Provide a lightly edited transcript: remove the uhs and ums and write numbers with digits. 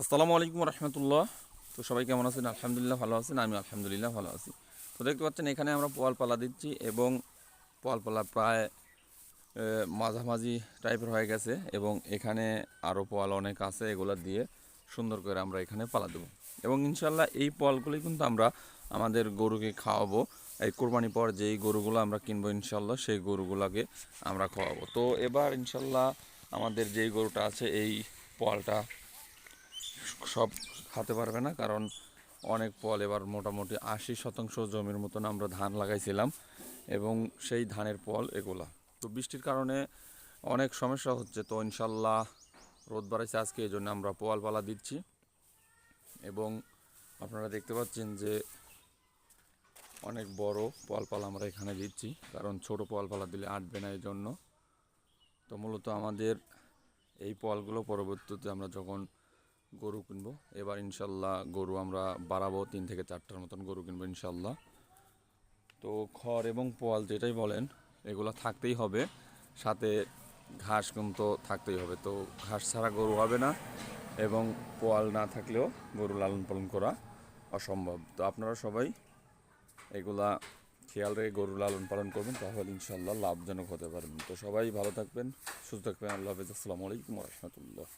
আসসালামু আলাইকুম রহমতুল্লাহ। তো সবাই কেমন আছেন? আলহামদুলিল্লাহ ভালো আছেন। আমি আলহামদুলিল্লাহ ভালো আছি। তো দেখতে পাচ্ছেন এখানে আমরা পোয়াল পালা দিচ্ছি এবং পোয়াল পালা প্রায় মাঝামাঝি টাইপের হয়ে গেছে এবং এখানে আরও পোয়াল অনেক আছে, এগুলা দিয়ে সুন্দর করে আমরা এখানে পালা দেবো এবং ইনশাল্লাহ এই পোয়ালগুলি কিন্তু আমরা আমাদের গরুকে খাওয়াবো। এই কোরবানি পর যেই গরুগুলো আমরা কিনবো ইনশাল্লাহ সেই গরুগুলোকে আমরা খাওয়াবো। তো এবার ইনশাল্লাহ আমাদের যেই গরুটা আছে এই পোয়ালটা সব খেতে পারবে না, কারণ অনেক ফল এবার মোটামুটি 80% জমির মতন আমরা ধান লাগাইছিলাম এবং সেই ধানের ফল এগুলা তো বৃষ্টির কারণে অনেক সমস্যা হচ্ছে। তো ইনশাল্লাহ রোদ বাড়াইছে আজকে, এই জন্য আমরা পোয়াল পালা দিচ্ছি এবং আপনারা দেখতে পাচ্ছেন যে অনেক বড় পোয়াল পালা আমরা এখানে দিচ্ছি, কারণ ছোট পোয়াল পালা দিলে আটবে না। এই জন্য তো মূলত আমাদের এই পোয়ালগুলো পরবর্তীতে আমরা যখন গরু কিনবো, এবার ইনশাল্লাহ গরু আমরা বাড়াবো, 3 থেকে 4টার মতন গরু কিনবো ইনশাল্লাহ। তো খড় এবং পোয়াল যেটাই বলেন এগুলো থাকতেই হবে, সাথে ঘাস কিন্তু থাকতেই হবে। তো ঘাস ছাড়া গরু হবে না এবং পোয়াল না থাকলেও গরু লালন পালন করা অসম্ভব। তো আপনারা সবাই এগুলা খেয়াল রেখে গরু লালন পালন করবেন, তাহলে ইনশাল্লাহ লাভজনক হতে পারবেন। তো সবাই ভালো থাকবেন, সুস্থ থাকবেন। আল্লাহ হাফেজ। আসসালামু আলাইকুম রহমতুল্লাহ।